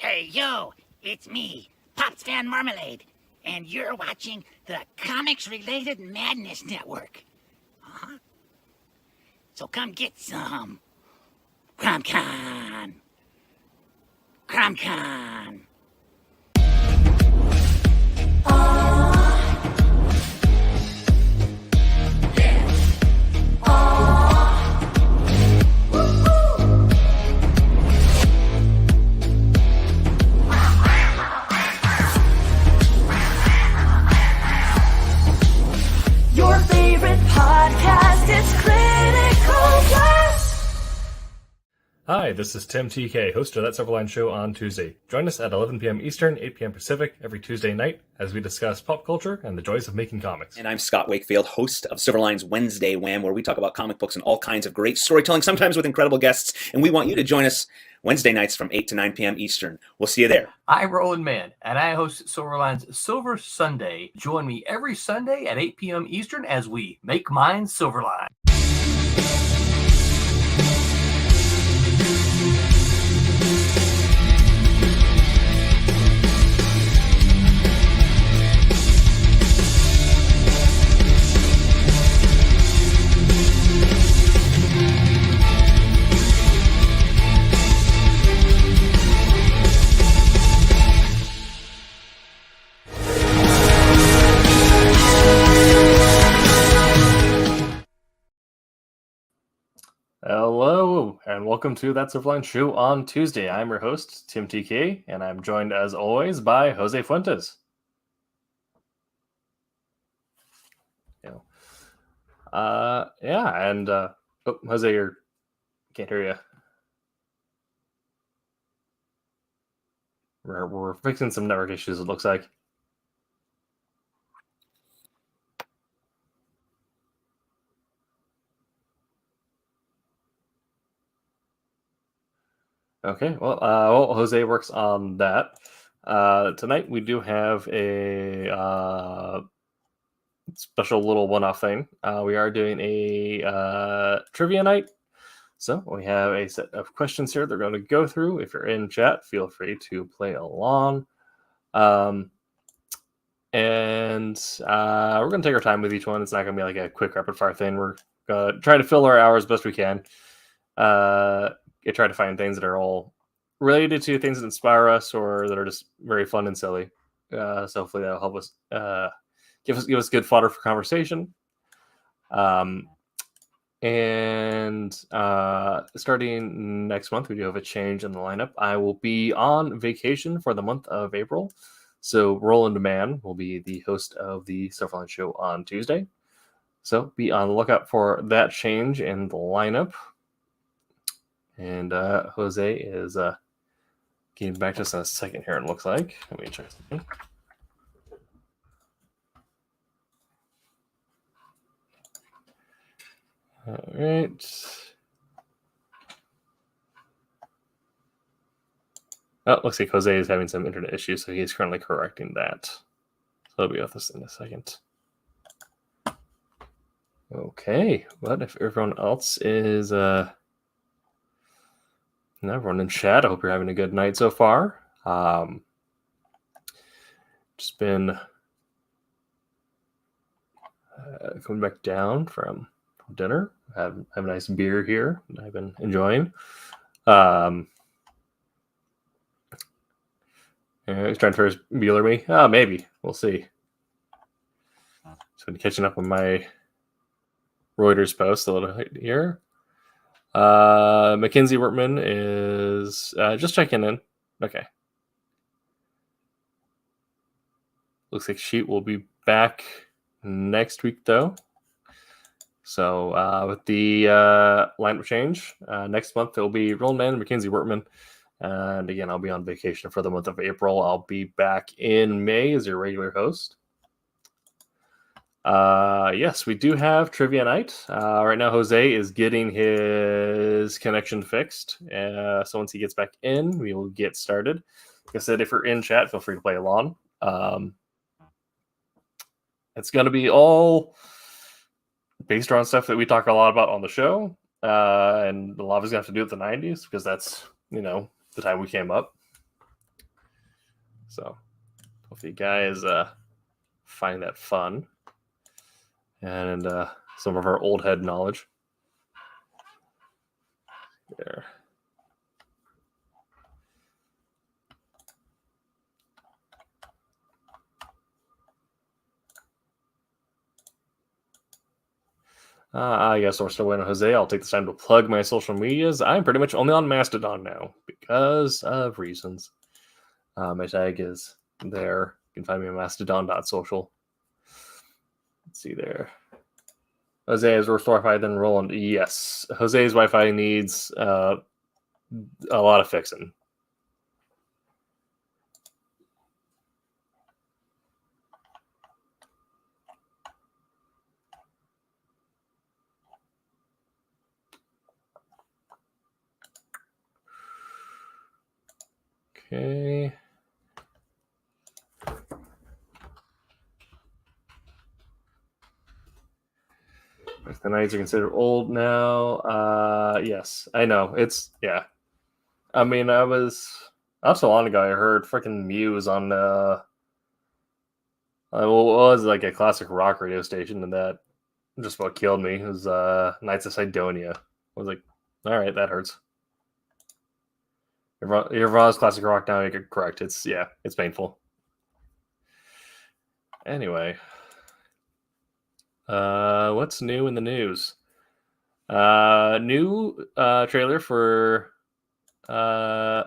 Hey, yo, it's me, Pops Fan Marmalade, and you're watching the Comics-Related Madness Network. So come get some. CromCon. CromCon. Your favorite podcast is Critical Blast. Hi, this is Tim TK, host of That Silverline Show on Tuesday. Join us at 11 p.m. Eastern, 8 p.m. Pacific every Tuesday night as we discuss pop culture and the joys of making comics. And I'm Scott Wakefield, host of Silverline's Wednesday Wham, where we talk about comic books and all kinds of great storytelling, sometimes with incredible guests. And we want you to join us Wednesday nights from 8 to 9 p.m. Eastern. We'll see you there. I'm Roland Mann, and I host Silverline's Silver Sunday. Join me every Sunday at 8 p.m. Eastern as we make mine Silverline. Hello, and welcome to That Silverline Show on Tuesday. I'm your host, Tim TK, and I'm joined as always by Jose Fuentes. Jose, can't hear you. We're fixing some network issues, it looks like. Okay, well, Jose works on that. Tonight we do have a special little one-off thing. We are doing a trivia night. So we have a set of questions here they're going to go through. If you're in chat, feel free to play along. And we're going to take our time with each one. It's not going to be like a quick rapid-fire thing. We're going to try to fill our hours best we can. Try to find things that are all related to things that inspire us or that are just very fun and silly. So hopefully that'll help us give us good fodder for conversation. Starting next month, we do have a change in the lineup. I will be on vacation for the month of April. So Roland Mann will be the host of the Silverline Show on Tuesday. So be on the lookout for that change in the lineup. And Jose is getting back to us in a second here, it looks like. Let me check something. All right. Oh, looks like Jose is having some internet issues, so he's currently correcting that. So he'll be with us in a second. Okay, but if everyone else is... everyone in chat, I hope you're having a good night so far. Just been coming back down from dinner. Have a nice beer here that I've been enjoying. He's trying to first Bueller me. Maybe. We'll see. So I'm catching up on my Reuters post a little bit here. Mackenzie Wortman is just checking in. Okay. Looks like she will be back next week, though. So with the lineup change, next month it will be Roland Mann and Mackenzie Wortman. And again, I'll be on vacation for the month of April. I'll be back in May as your regular host. Yes, we do have trivia night. Right now, Jose is getting his connection fixed. So once he gets back in, we will get started. Like I said, if you're in chat, feel free to play along. It's going to be all based around stuff that we talk a lot about on the show. And a lot of it's going to have to do with the 90s because that's, the time we came up. So hope you guys find that fun and some of our old head knowledge. There. I guess we're still waiting on Jose. I'll take this time to plug my social medias. I'm pretty much only on Mastodon now because of reasons. My tag is there. You can find me on mastodon.social. Let's see there. Jose has worse Wi-Fi than Roland. Yes. Jose's Wi-Fi needs a lot of fixing. Okay. If the Knights are considered old now, yes, I know. It's, yeah. I mean, not so long ago, I heard freaking Muse on, well, it was like a classic rock radio station, and that just about killed me. It was Knights of Sidonia. I was like, all right, that hurts. If Ron's classic rock now, you're correct. It's painful. Anyway, what's new in the news? New trailer for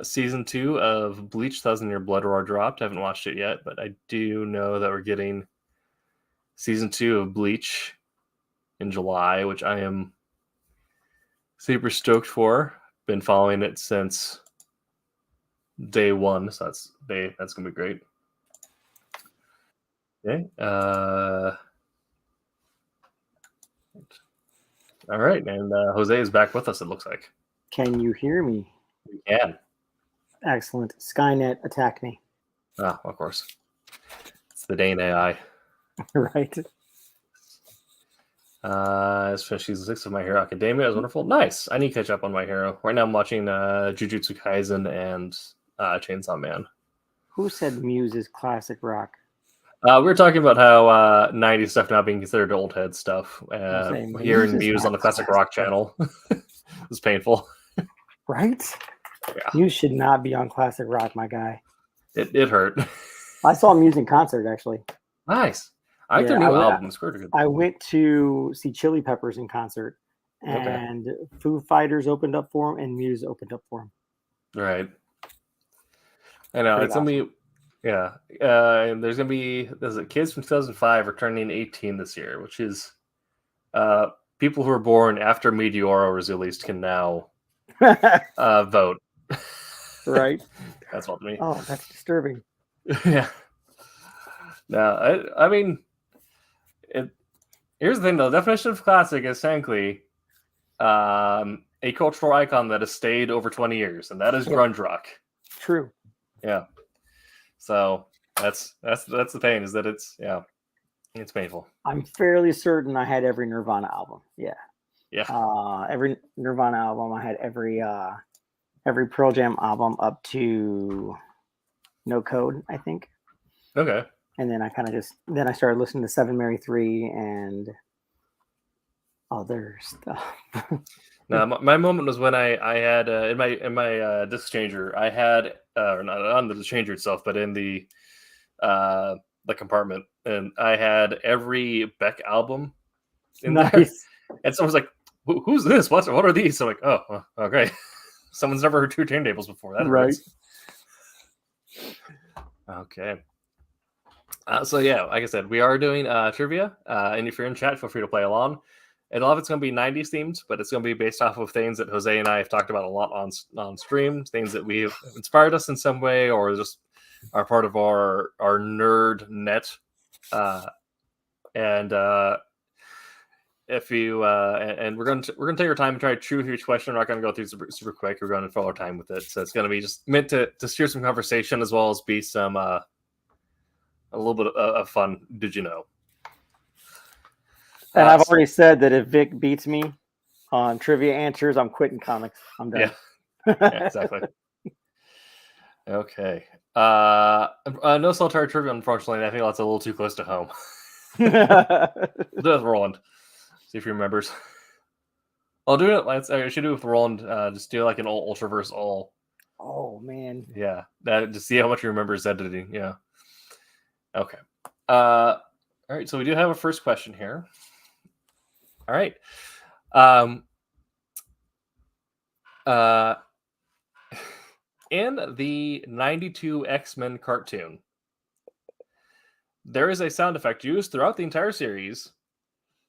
season 2 of Bleach: Thousand Year Blood Roar dropped. I haven't watched it yet, but I do know that we're getting season 2 of Bleach in July, which I am super stoked for. Been following it since day 1, so that's gonna be great. Okay. All right, and Jose is back with us, it looks like. Can you hear me? We can. Excellent. Skynet attacked me. Ah, of course. It's the Dane AI. Right. It's finished season 6 of My Hero Academia. It was wonderful. Nice. I need to catch up on My Hero. Right now I'm watching Jujutsu Kaisen and Chainsaw Man. Who said Muse is classic rock? We were talking about how 90s stuff now being considered old head stuff. Hearing Muse on the Classic Rock channel was painful. Right? Yeah. Muse should not be on classic rock, my guy. It hurt. I saw Muse in concert, actually. Nice. I like their new album. It's pretty good. I went to see Chili Peppers in concert, and Foo Fighters opened up for him, and Muse opened up for him. Right. I know. Pretty It's going to be... Yeah, and there's gonna be kids from 2005 are turning 18 this year, which is people who were born after Meteoro was released can now vote. Right. That's what to me. Oh, that's disturbing. Yeah. No, I mean, here's the thing though. The definition of classic is technically a cultural icon that has stayed over 20 years, and that is grunge rock. True. Yeah. So that's the pain, is that it's painful. I'm fairly certain I had every Nirvana album. Yeah. Every Nirvana album. I had every Pearl Jam album up to No Code, I think. Okay. And then I I started listening to Seven Mary 3 and other stuff. No, my moment was when I had in my disc changer, I had or not on the disc changer itself, but in the compartment, and I had every Beck album in there. And someone's like, "Who's this? What are these?" So I'm like, "Oh, okay." Someone's never heard two turntables before. That right. hurts. Okay. So yeah, like I said, we are doing trivia, and if you're in chat, feel free to play along. And a lot of it's going to be 90s themed, but it's going to be based off of things that Jose and I have talked about a lot on stream, things that we've inspired us in some way, or just are part of our nerd net. If you and we're going to take our time and try to chew through each question. We're not going to go through super quick. We're going to fill our time with it, so it's going to be just meant to steer some conversation as well as be some a little bit of fun. Did you know? And I've already said that if Vic beats me on trivia answers, I'm quitting comics. I'm done. Yeah, exactly. Okay. No solitary trivia, unfortunately. I think that's a little too close to home. We'll do it with Roland. See if he remembers. I'll do it. I should do it with Roland. Just do like an Ultraverse all. Oh man. Yeah. That just see how much he remembers editing. Yeah. Okay. All right. So we do have a first question here. All right. In the 92 X-Men cartoon, there is a sound effect used throughout the entire series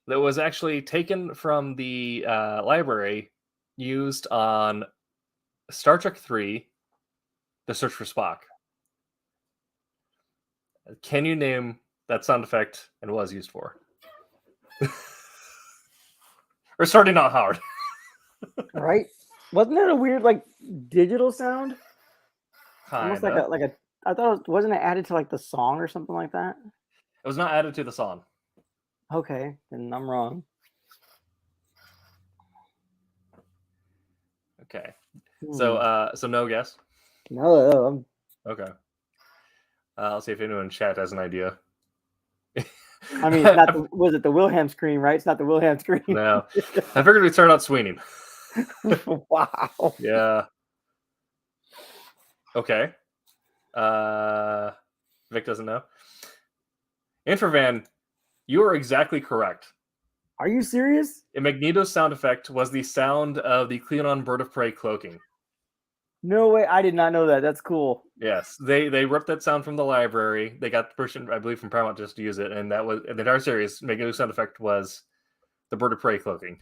that was actually taken from the library used on Star Trek 3, The Search for Spock. Can you name that sound effect and what it was used for? We're starting out hard. Right? Wasn't that a weird like digital sound? Almost like a I thought wasn't it added to like the song or something like that? It was not added to the song. Okay, then I'm wrong. Okay. So no guess? No. Okay. I'll see if anyone in chat has an idea. I mean, it's not was it the Wilhelm scream, right? It's not the Wilhelm scream. No. I figured we'd start out swinging. Wow. Yeah. Okay. Vic doesn't know. Infravan, you are exactly correct. Are you serious? A Magneto's sound effect was the sound of the Klingon bird of prey cloaking. No way! I did not know that. That's cool. Yes, they ripped that sound from the library. They got the person, I believe, from Paramount just to use it, and that was in the entire series. Magneto's sound effect was the bird of prey cloaking.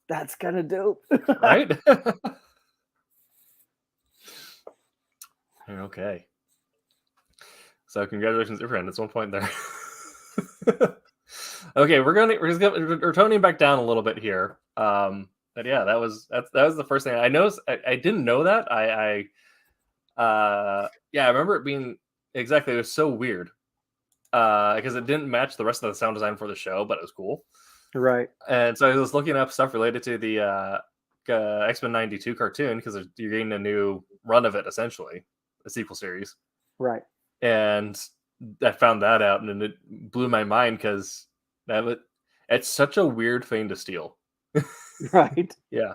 That's kind of dope, right? Okay. So congratulations, Ifran. That's 1 point there. Okay, we're toning back down a little bit here. But yeah, that was the first thing I noticed. I didn't know that. I remember it being exactly. It was so weird because it didn't match the rest of the sound design for the show, but it was cool. Right. And so I was looking up stuff related to the X-Men 92 cartoon because you're getting a new run of it, essentially, a sequel series. Right. And I found that out, and it blew my mind because it's such a weird thing to steal. Right. Yeah.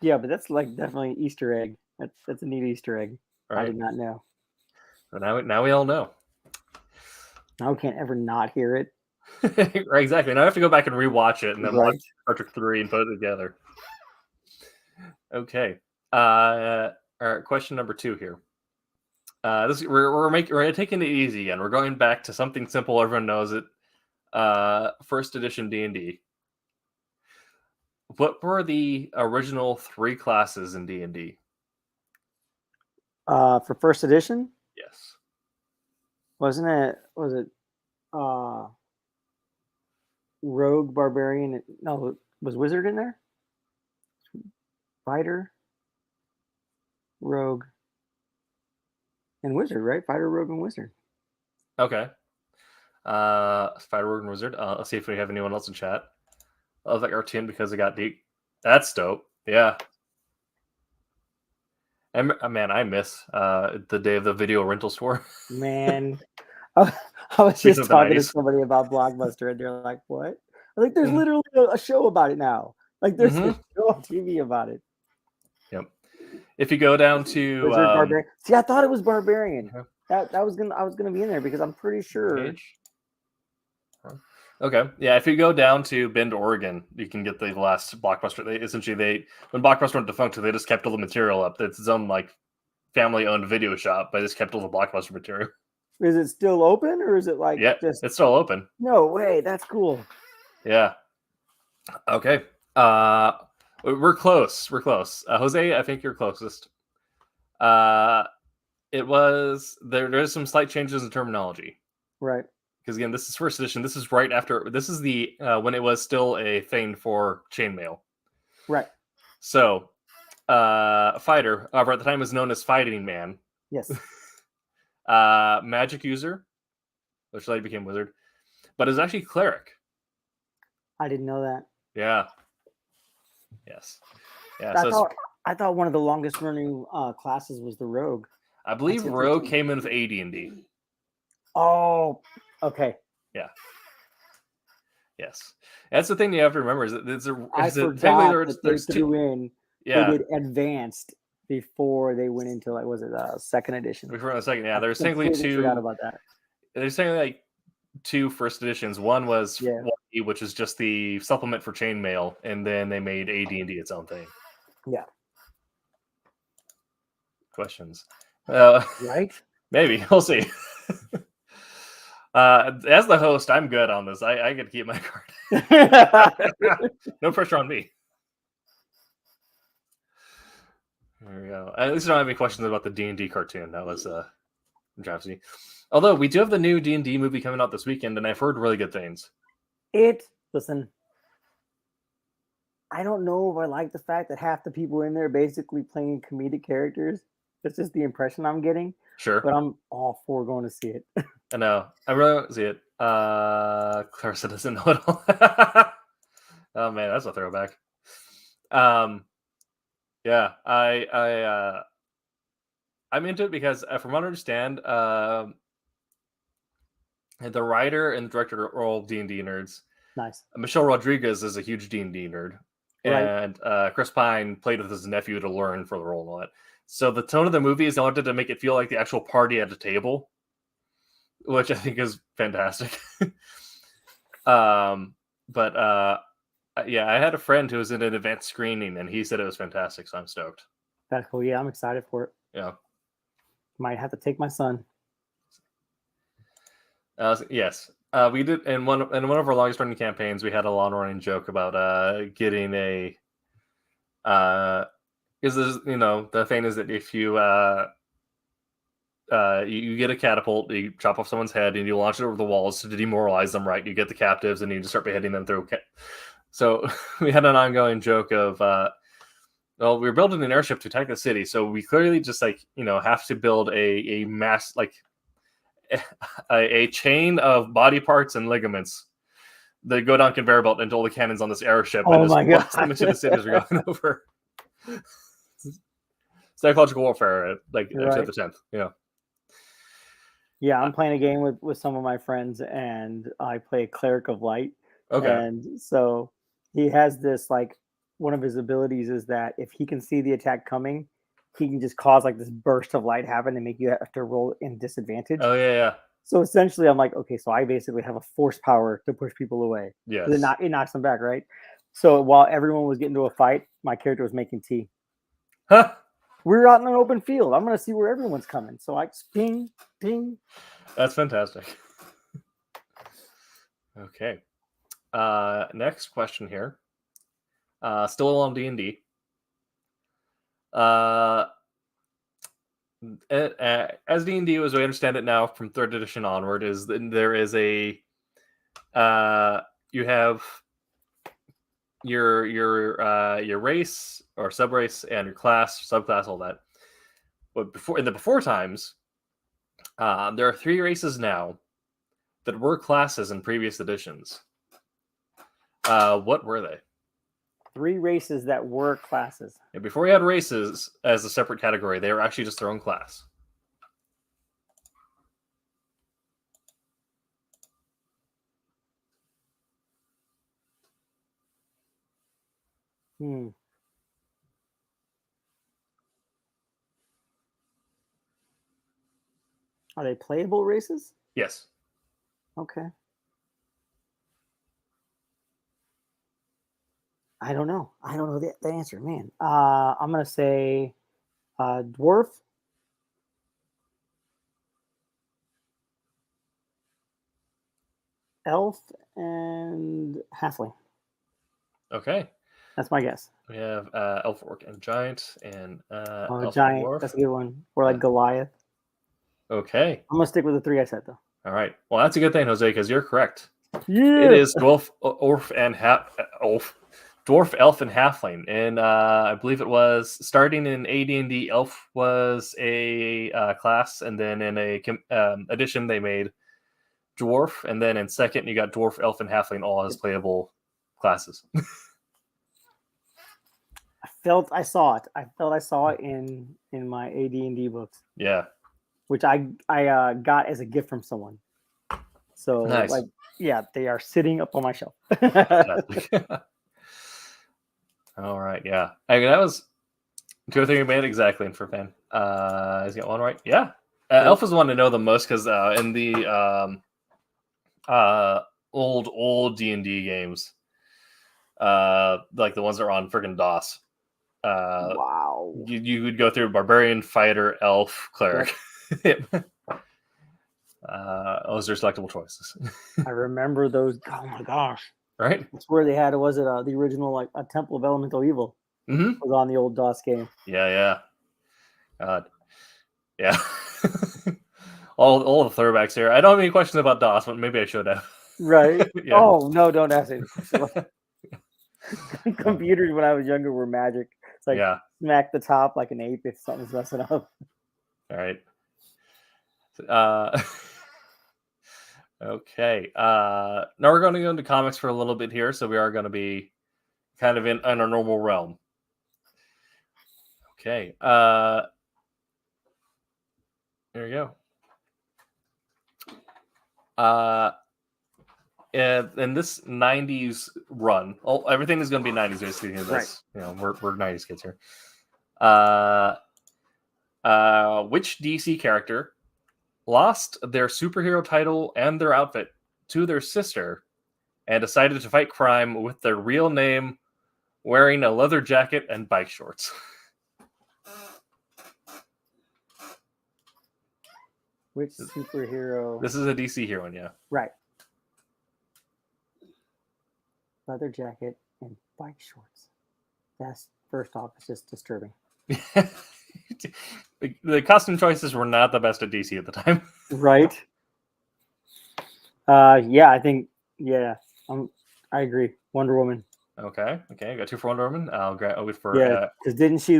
Yeah, but that's like definitely an Easter egg. That's a neat Easter egg. Right. I did not know. So now we all know. Now we can't ever not hear it. Right, exactly. Now I have to go back and rewatch it and then Right. watch Star Trek 3 and put it together. Okay. All right, question number 2 here. We're taking it easy again. We're going back to something simple. Everyone knows it. First edition D&D. What were the original 3 classes in D&D? For first edition? Yes. Was it Rogue, Barbarian? No, was Wizard in there? Fighter, Rogue, and Wizard, right? Fighter, Rogue, and Wizard. Okay. Fighter, Rogue, and Wizard. Let's see if we have anyone else in chat. I love that cartoon because it got deep. That's dope. Yeah. And man, I miss the day of the video rental store. Man, I was just talking to somebody about Blockbuster, and they're like, "What?" I was like, "There's literally a show about it now. Like, there's a show on TV about it." Yep. If you go down to Barbarian. See, I thought it was Barbarian. I was gonna be in there because I'm pretty sure. Okay, yeah. If you go down to Bend, Oregon, you can get the last Blockbuster. When Blockbuster went defunct, they just kept all the material up. It's its own like family-owned video shop, but they just kept all the Blockbuster material. Is it still open, or is it like? Yeah, it's still open. No way, that's cool. Yeah. Okay. We're close. Jose, I think you're closest. It was there's some slight changes in terminology. Right. Because again, this is first edition. This is right after. This is the when it was still a thing for chainmail. Right. So, fighter, however, at the time was known as Fighting Man. Yes. Magic user, which later became wizard, but is actually cleric. I didn't know that. Yeah. Yes. Yeah. I thought one of the longest running classes was the rogue. I believe rogue came in with AD&D. Oh, okay. Yeah. Yes, that's the thing you have to remember. Is that I forgot that they threw in. Yeah, they did advanced before they went into like, was it second edition? Before the second, yeah. There's technically two. Forgot about that. There's technically like two first editions. One was which is just the supplement for chainmail, and then they made AD&D its own thing. Yeah. Questions? Right? Maybe we'll see. As the host, I'm good on this. I get to keep my card. No pressure on me. There we go. At least I don't have any questions about the D&D cartoon. That was drafty. Although we do have the new D&D movie coming out this weekend, and I've heard really good things. Listen, I don't know if I like the fact that half the people in there are playing comedic characters. That's just the impression I'm getting. Sure. But I'm all for going to see it. I know. I really want to see it. Clarissa doesn't know it all. Oh man, that's a throwback. Yeah, I'm into it because from what I understand, the writer and director are all D&D nerds. Nice. Michelle Rodriguez is a huge D&D nerd. Right. And Chris Pine played with his nephew to learn for the role and all that. So the tone of the movie is they wanted to make it feel like the actual party at a table, which I think is fantastic. Yeah, I had a friend who was in an event screening, and he said it was fantastic, so I'm stoked. That's cool. Yeah, I'm excited for it. Yeah. Might have to take my son. Yes. We did in one of our longest running campaigns, we had a long running joke about getting a because the thing is that if you you get a catapult, you chop off someone's head, and you launch it over the walls to demoralize them, right? You get the captives, and you just start beheading them through. So we had an ongoing joke of, well, we were building an airship to attack the city, so we clearly just have to build a mass a chain of body parts and ligaments that go down conveyor belt into all the cannons on this airship. Oh my god! Them into the cities we're going over. Psychological warfare, right. To the 10th. Yeah. Yeah, I'm playing a game with some of my friends, and I play a cleric of light. Okay. And so he has this, one of his abilities is that if he can see the attack coming, he can just cause this burst of light happen and make you have to roll in disadvantage. Oh yeah. So essentially, I'm like, okay, so I basically have a force power to push people away. Yes. It knocks them back, right? So while everyone was getting to a fight, my character was making tea. Huh? We were out in an open field. I'm going to see where everyone's coming. So I just ping, ping. That's fantastic. Okay. Next question here. Still on D&D. As D&D, as we understand it now from 3rd edition onward, is there is a you have your race or subrace and your class, subclass, all that. But in the before times, there are 3 races now that were classes in previous editions. What were they? 3 races that were classes. Yeah, before we had races as a separate category, they were actually just their own class. Are they playable races? Yes. Okay. I don't know. I don't know the answer, man. I'm going to say dwarf, elf, and halfling. Okay. That's my guess. We have elf, orc, and giant, and elf giant. And dwarf. That's a good one. Or Goliath. Okay. I'm going to stick with the 3 I said, though. All right. Well, that's a good thing, Jose, because you're correct. Yeah. It is dwarf, elf, and halfling, and I believe it was starting in AD&D. Elf was a class, and then in a edition they made dwarf, and then in second you got dwarf, elf, and halfling all as playable classes. I felt I saw it. I felt I saw it in my AD&D books. Yeah. Which I got as a gift from someone. So Nice. like, yeah, they are sitting up on my shelf. All right, yeah. I mean, that was 2 or 3 you made exactly for fan. He's got one right. Yeah. Elf is the one to know the most because in the old D&D games, like the ones that are on freaking DOS. Wow. You would go through barbarian, fighter, elf, cleric. Yep. Those are selectable choices. I remember those. Oh my gosh. Right? That's where they had, was it the original, like a Temple of Elemental Evil was on the old DOS game. Yeah. God. Yeah. all the throwbacks here. I don't have any questions about DOS, but maybe I should have. Right. Yeah. Oh, no, don't ask it. Computers when I was younger were magic. It's like smack the top like an ape if something's messing up. All right. Okay. Now we're going to go into comics for a little bit here, so we are going to be kind of in our normal realm. Okay. There we go. In this 90s run, everything is going to be 90s basically. This, right. You know, we're 90s kids here. Which DC character lost their superhero title and their outfit to their sister and decided to fight crime with their real name, wearing a leather jacket and bike shorts? Which superhero? This is a DC hero, yeah. Right. Leather jacket and bike shorts. That's, first off, it's just disturbing. The costume choices were not the best at DC at the time. Right. Yeah, I think, I agree. Wonder Woman. Okay, I got 2 for Wonder Woman. I'll wait for because didn't she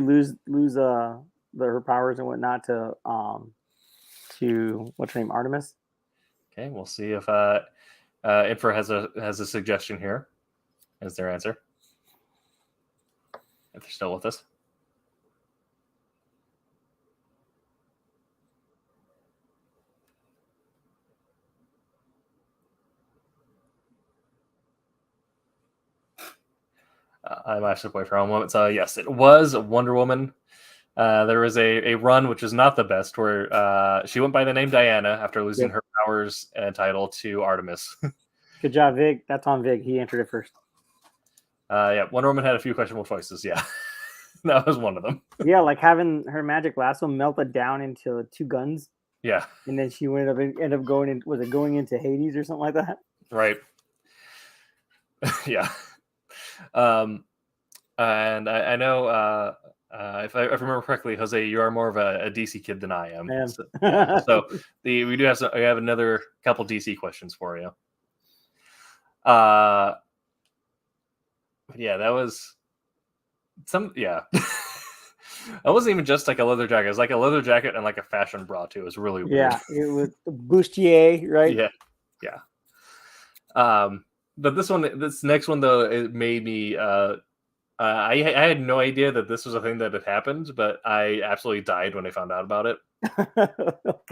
lose her powers and whatnot to what's her name, Artemis? Okay, we'll see if Infra has a suggestion here as their answer. If they're still with us. I might have to wait for a moment. So yes, it was Wonder Woman. There was a run which is not the best, where she went by the name Diana after losing her powers and title to Artemis. Good job, Vig. That's on Vig. He entered it first. Wonder Woman had a few questionable choices. Yeah, that was one of them. Yeah, like having her magic lasso melted down into 2 guns. Yeah, and then she ended up going in. Was it going into Hades or something like that? Right. Yeah. And I know if I remember correctly, Jose, you are more of a DC kid than I am. So we do have another couple DC questions for you. Yeah, that was some. Yeah, that wasn't even just like a leather jacket. It was like a leather jacket and like a fashion bra too. It was really weird. Yeah, it was bustier, right? Yeah. But this next one though, it made me. I had no idea that this was a thing that had happened, but I absolutely died when I found out about it.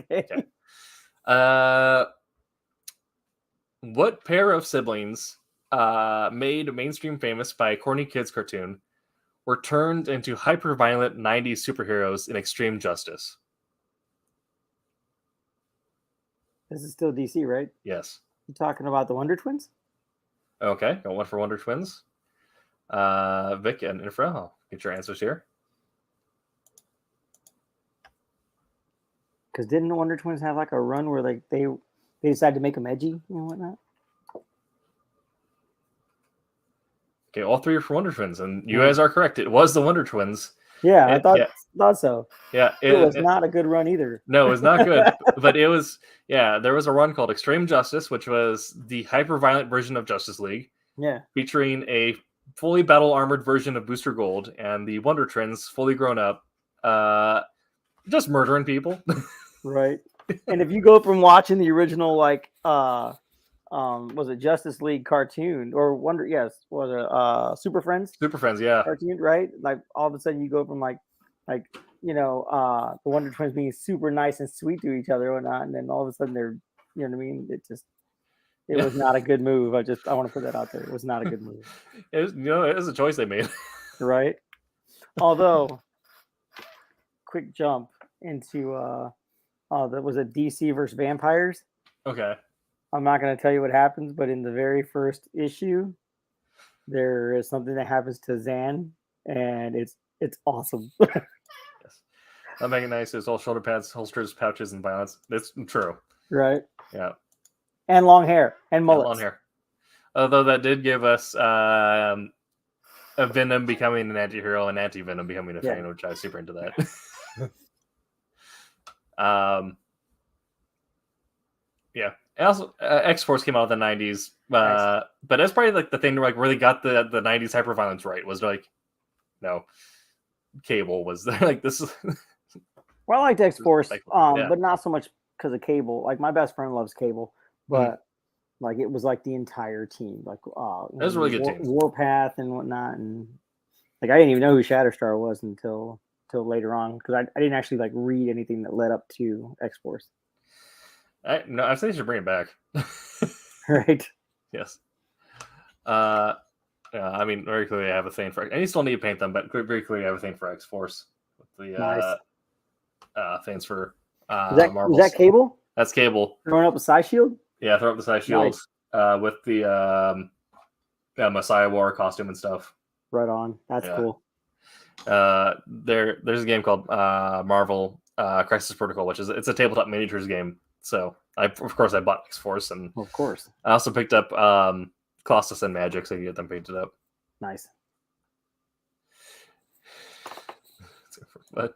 Okay. What pair of siblings, made mainstream famous by a corny kids cartoon, were turned into hyper-violent 90s superheroes in Extreme Justice? This is still DC, right? Yes. You talking about the Wonder Twins? Okay, got one for Wonder Twins. Vic and Infra, I'll get your answers here. Because didn't the Wonder Twins have like a run where like they decided to make them edgy and whatnot? Okay, all 3 are for Wonder Twins, and you guys are correct. It was the Wonder Twins. Yeah, I thought so. Yeah, it was not a good run either. No, it was not good. But it was, there was a run called Extreme Justice, which was the hyper-violent version of Justice League. Yeah. Featuring a fully battle-armored version of Booster Gold and the Wonder Twins, fully grown up, just murdering people. Right. And if you go from watching the original, like, was it Justice League cartoon or Wonder? Yes, was it Super Friends? Super Friends, yeah. Cartoon, right? Like all of a sudden you go from like the Wonder Twins being super nice and sweet to each other and whatnot, and then all of a sudden they're, you know what I mean? It was not a good move. I want to put that out there. It was not a good move. It was a choice they made, right? Although, quick jump into that was a DC versus Vampires. Okay. I'm not going to tell you what happens, but in the very first issue, there is something that happens to Zan, and it's awesome. Yes. Not making nice. It's all shoulder pads, holsters, pouches, and violence. It's true. Right. Yeah. And long hair and mullets. Long hair. Although that did give us a Venom becoming an anti-hero and Anti-Venom becoming a fan, which I was super into that. Yeah. And also, X-Force came out in the 90s, nice. But that's probably like the thing like really got the 90s hyperviolence right. Was like, no, Cable was there. Like this is. Well, I liked X-Force, but not so much because of Cable. Like my best friend loves Cable, but like it was like the entire team. Like it was a really good team. Warpath and whatnot, and like I didn't even know who Shatterstar was until later on because I didn't actually like read anything that led up to X-Force. I think you should bring it back. Right. Yes. Yeah, I mean, very clearly I have a thing for, and you still need to paint them, but very clearly I have a thing for X-Force with the things for Marvels. Is that Cable? That's Cable. Throwing up a side shield? Yeah, throw up the side shield with the Messiah War costume and stuff. Right on. That's cool. There's a game called Marvel Crisis Protocol, which it's a tabletop miniatures game. So of course I bought X-Force, and of course I also picked up Colossus and Magic, so you get them painted up. Nice. But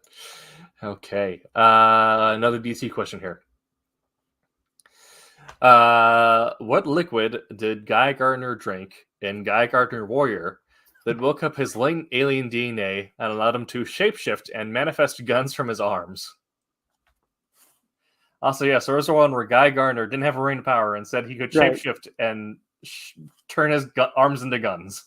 okay, another DC question here. What liquid did Guy Gardner drink in Guy Gardner Warrior that woke up his latent alien DNA and allowed him to shapeshift and manifest guns from his arms? Also, yes, there was one where Guy Gardner didn't have a ring of power and said he could shapeshift and turn his arms into guns.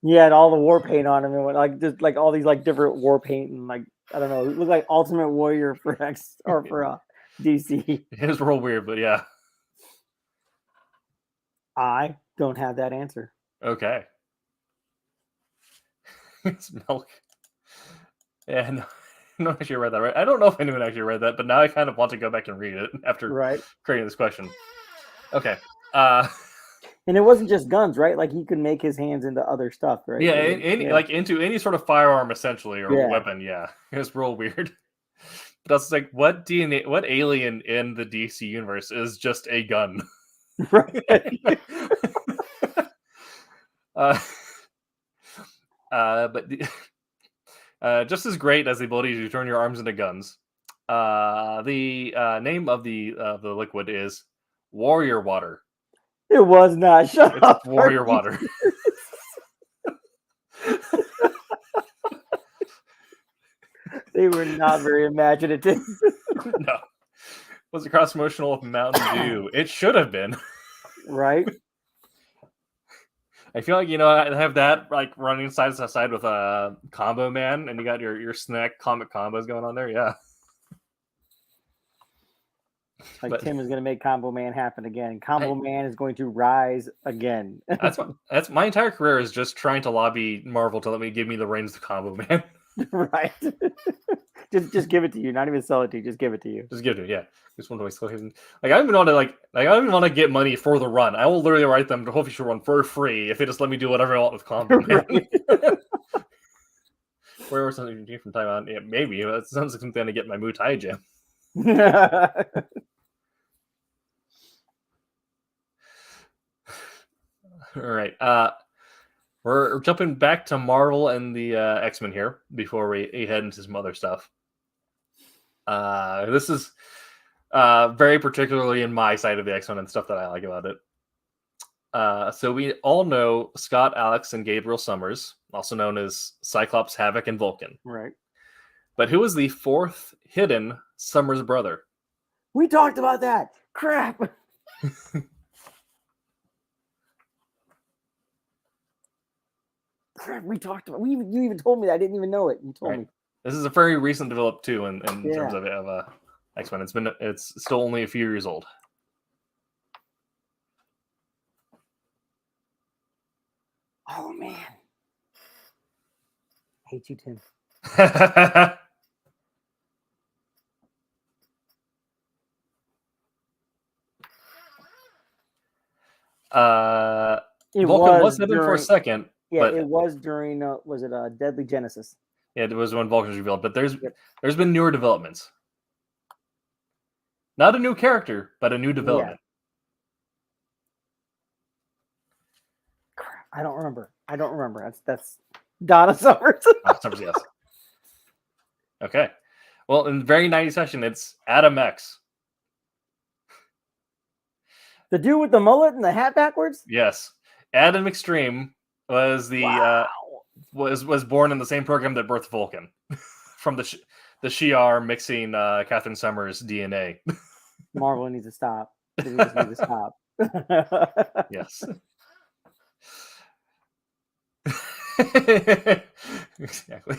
He had all the war paint on him and like just like all these like different war paint and like I don't know, it looked like Ultimate Warrior for X or for DC. It was real weird, but yeah. I don't have that answer. Okay. It's milk. Yeah, no. No one actually read that, right? I don't know if anyone actually read that, but now I kind of want to go back and read it after creating this question. Okay. And it wasn't just guns, right? Like he could make his hands into other stuff, right? Yeah, like into any sort of firearm, essentially, or weapon. Yeah, it was real weird. But I was like, what alien in the DC universe is just a gun? Right. But just as great as the ability to turn your arms into guns. The name of the liquid is Warrior Water. It was not. Shut up. Warrior Water. They were not very imaginative. No. Was it cross promotional with Mountain Dew? It should have been. Right. I feel like, I have that like running side to side with a Combo Man, and you got your snack comic combos going on there. Yeah. Like Tim is going to make Combo Man happen again. Combo Man is going to rise again. That's my entire career is just trying to lobby Marvel to give me the reins of Combo Man. Right. just give it to you. Not even sell it to you. Just give it to you. Just give it to you. Yeah. Just want to I don't even want to I don't even want to get money for the run. I will literally write them to hopefully should run for free if they just let me do whatever I want with Combo Man. Where was something from Taiwan? Yeah, maybe. It sounds like something to get my Muay Thai gym. All right. We're jumping back to Marvel and the X-Men here before we head into some other stuff. This is very particularly in my side of the X-Men and stuff that I like about it. So we all know Scott, Alex, and Gabriel Summers, also known as Cyclops, Havoc, and Vulcan. Right. But who is the fourth hidden Summers brother? We talked about that. Crap. crap, we talked about. You even told me that. I didn't even know it. You told me. This is a very recent develop too, in Yeah. terms of X-Men. It's still only a few years old. Oh man, I hate you, Tim. Vulcan was hidden for a second. Yeah, but it was during. Was it Deadly Genesis? Yeah, it was when Vulcan was revealed. But there's been newer developments. Not a new character, but a new development. Yeah. I don't remember. That's Donna Summers. Summers, yes. Okay. Well, in the very 90s session, it's Adam X. The dude with the mullet and the hat backwards? Yes. Adam Extreme was the was born in the same program that birthed Vulcan. From the Shi'ar mixing Catherine Summers' DNA. Marvel needs to stop. They just need to stop. Yes. Exactly.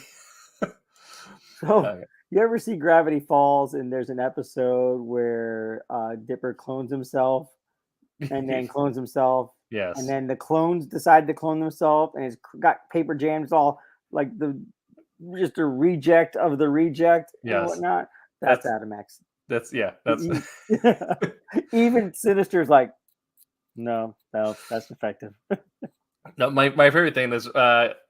So, you ever see Gravity Falls and there's an episode where Dipper clones himself and then clones himself? Yes. And then the clones decide to clone themselves and it's got paper jams all like just a reject of the reject and whatnot. That's Adam X. That's even Sinister's like, no, that's effective. No, my favorite thing is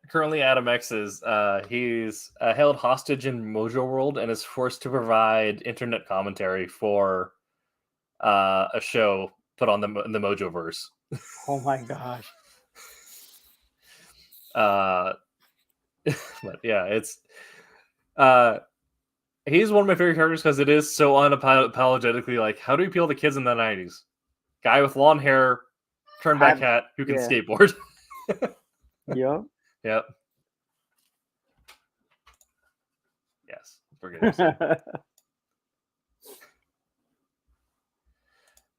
currently Adam X is he's held hostage in Mojo World and is forced to provide internet commentary for a show put on the Mojoverse. Oh my gosh. But yeah, it's he's one of my favorite characters because it is so unapologetically like, how do you appeal to kids in the 90s? Guy with long hair, turn back hat, who can skateboard. Yep. Yep. Yes. Forget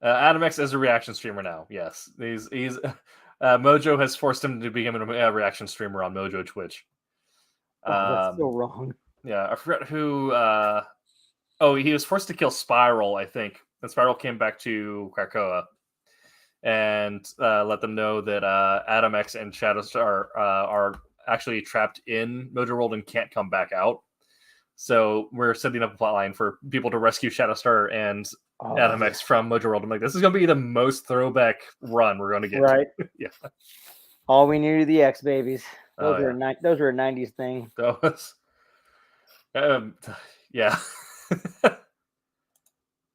Adam X is a reaction streamer now. Yes. He's Mojo has forced him to become a reaction streamer on Mojo Twitch. That's so wrong. Yeah, I forgot who. He was forced to kill Spiral, I think. And Spiral came back to Krakoa and let them know that Adam X and Shadowstar are actually trapped in Mojo World and can't come back out. So we're setting up a plotline for people to rescue Shadowstar and Adam X from Mojo World. I'm like, this is going to be the most throwback run we're going to get. Right. Yeah. All we knew the X babies. Those were a 90s thing. Those. Yeah.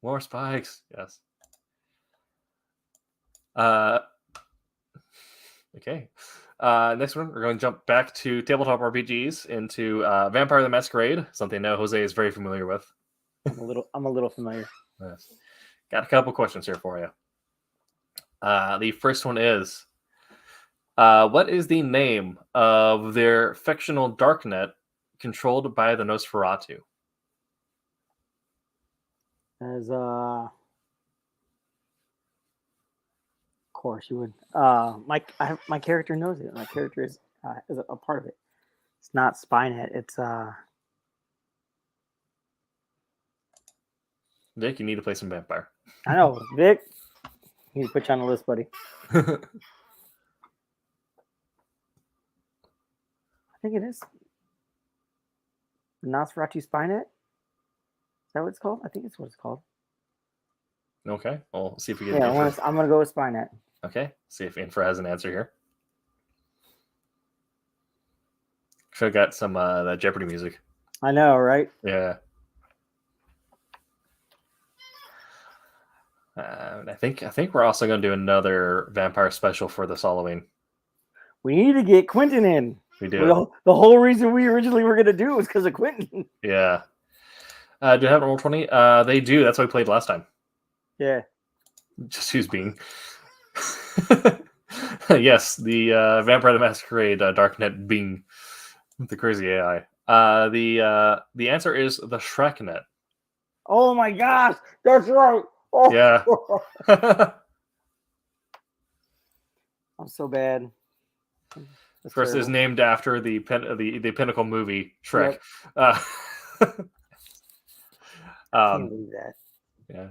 More spikes. Yes. Okay. Next one, we're going to jump back to tabletop RPGs into Vampire the Masquerade, something I know Jose is very familiar with. I'm a little familiar. Yes. Got a couple questions here for you. The first one is, what is the name of their fictional darknet controlled by the Nosferatu? As of course you would. My character knows it. My character is a part of it. It's not Spynet. It's Vic, you need to play some Vampire. I know, Vic. You need to put you on the list, buddy. I think it is Nosferatu Spynet. Is that what it's called? I think it's what it's called. Okay, we'll see if we get. Yeah, I'm gonna go with Spynet. Okay, see if Infra has an answer here. Should have got some that Jeopardy music. I know, right? Yeah. I think we're also going to do another vampire special for this Halloween. We need to get Quentin in. We do. The whole reason we originally were going to do it was because of Quentin. Yeah. Do you have Roll20? They do. That's what we played last time. Yeah. Just who's being. Yes, the Vampire the Masquerade Darknet Bing with the crazy AI. The answer is the Shreknet. Oh my gosh, that's right. Oh. Yeah. I'm so bad. Of course, is named after the Pinnacle movie Shrek. Yep. Can't believe that. Yeah,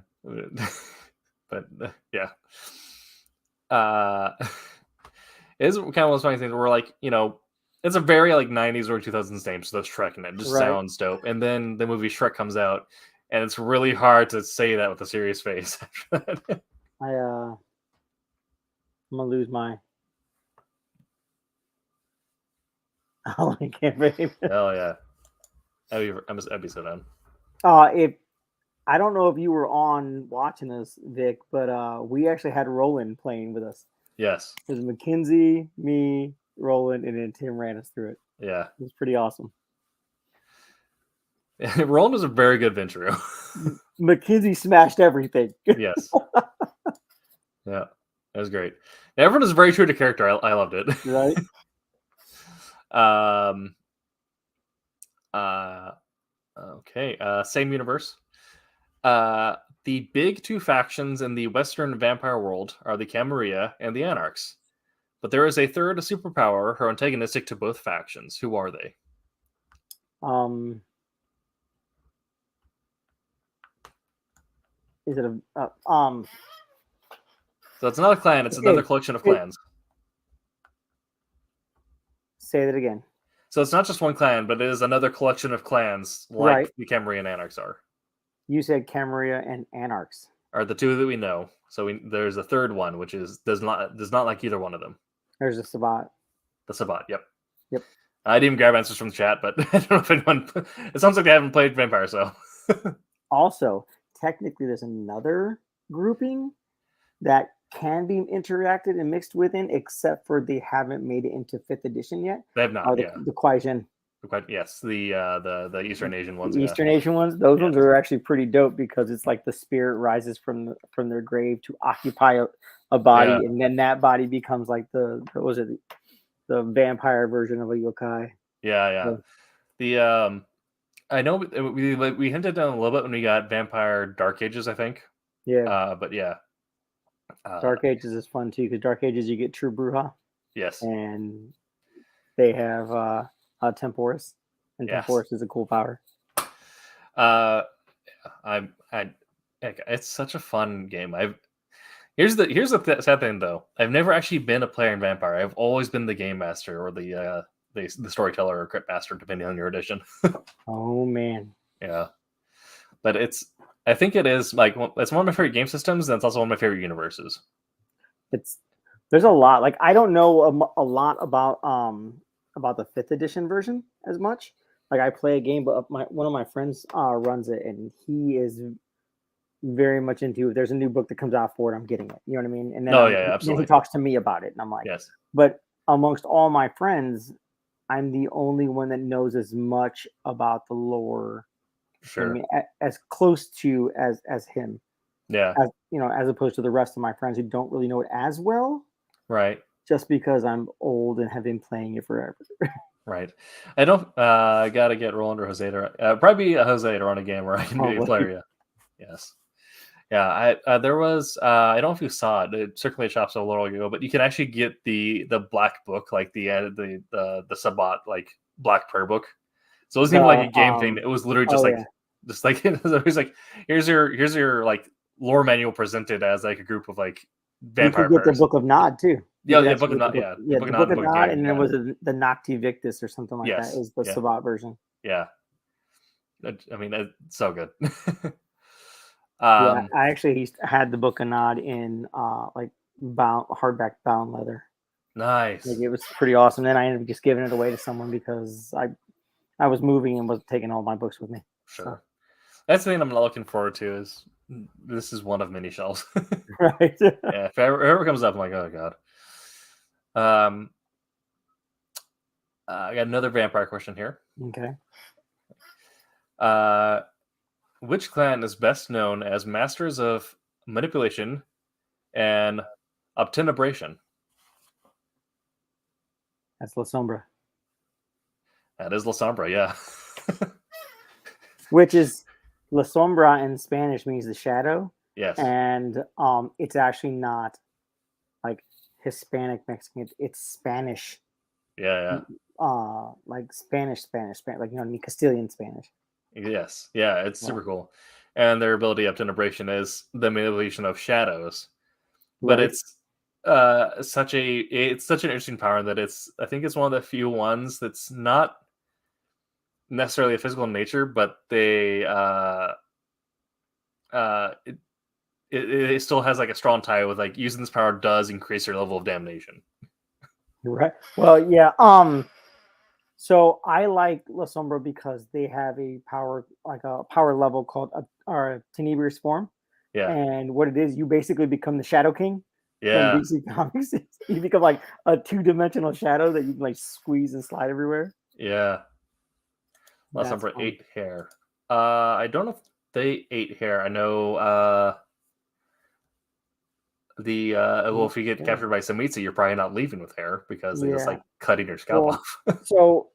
but yeah, it's kind of one of those funny things where like it's a very like 90s or 2000s name, so that's Shrek, and it just sounds dope. And then the movie Shrek comes out, and it's really hard to say that with a serious face. I'm gonna lose my. Oh, I can't believe it. Oh yeah, I'd be so done. If I don't know if you were on watching this, Vic, but we actually had Roland playing with us. Yes, it was Mackenzie, me, Roland, and then Tim ran us through it. Yeah, it was pretty awesome. Roland was a very good Venturo. Mackenzie smashed everything. Yes. Yeah, that was great. Everyone is very true to character. I loved it. Right. Okay. Same universe. The big two factions in the Western vampire world are the Camarilla and the Anarchs. But there is a third superpower who are antagonistic to both factions. Who are they? Is it a So it's not a clan, it's another collection of clans. Say that again. So it's not just one clan, but it is another collection of clans like the Camarilla and Anarchs are. You said Camarilla and Anarchs. Are the two that we know. So there's a third one, which does not like either one of them. There's the Sabbat. The Sabbat, yep. Yep. I didn't even grab answers from the chat, but I don't know if anyone... It sounds like they haven't played Vampire, so... Also, technically, there's another grouping that can be interacted and mixed within, except for they haven't made it into 5th edition yet. They have not, The Kuai-Jin. Yes, the Eastern Asian ones. The Eastern Asian ones, those ones are actually pretty dope because it's like the spirit rises from their grave to occupy a body, and then that body becomes like the vampire version of a yokai. Yeah. The I know we hinted on a little bit when we got Vampire Dark Ages, I think. Yeah. But yeah. Dark Ages is fun too because Dark Ages you get True Bruja. Yes. And they have Temporis, and Temporis is a cool power. It's such a fun game. Here's the sad thing though. I've never actually been a player in Vampire. I've always been the game master or the storyteller or crypt master, depending on your edition. Oh man. Yeah, but I think it is like it's one of my favorite game systems, and it's also one of my favorite universes. There's a lot. Like I don't know a lot about the 5th edition version as much. Like I play a game, but one of my friends runs it, and he is very much into. If there's a new book that comes out for it, I'm getting it. You know what I mean? And then absolutely. Then he talks to me about it, and I'm like, yes. But amongst all my friends, I'm the only one that knows as much about the lore. Sure. I mean, as close to as him. Yeah. As opposed to the rest of my friends who don't really know it as well. Right. Just because I'm old and have been playing it forever. Right. I don't. I gotta get Roland or Jose to probably a Jose to run a game where I can be a player. Yeah. Yes. Yeah. There was. I don't know if you saw it. It circulated shops a little ago, but you can actually get the black book, like the Sabbat like black prayer book. So it wasn't even like a game thing. It was literally just it was like here's your like lore manual presented as like a group of like vampire. You could get the Book of Nod too. Yeah, Book of Nod. The Book of Nod, and then was the Nocti Victus or something like that. Is the Sabbat version. Yeah, I mean it's so good. I actually had the Book of Nod in like hardback bound leather. Nice. Like, it was pretty awesome. Then I ended up just giving it away to someone because I was moving and was taking all my books with me. Sure. So. That's the thing I'm looking forward to is this is one of many shelves. Right. Yeah. If it ever comes up, I'm like, oh god. I got another vampire question here. Okay. Which clan is best known as masters of manipulation and obtenebration? That's La Sombra. That is La Sombra, yeah. Which is La Sombra in Spanish means the shadow. Yes. And it's actually not like Hispanic Mexican. It's Spanish Yeah, like Spanish, like you know what I mean, Castilian Spanish. Yes, yeah, it's super cool. And their ability up to integration is the manipulation of shadows. But Right. it's such an interesting power that I think it's one of the few ones that's not necessarily a physical in nature, but it still has like a strong tie with like using this power does increase your level of damnation. Right. Well, yeah. So I like La Sombra because they have a power level called a Tenebrous form. Yeah. And what it is, you basically become the Shadow King. Yeah. From DC Comics. You become like a 2-dimensional shadow that you can like squeeze and slide everywhere. Yeah. La Sombra ate hair. I don't know if they ate hair. I know well, if you get captured by Samitsu, you're probably not leaving with hair because they just like cutting your scalp off. So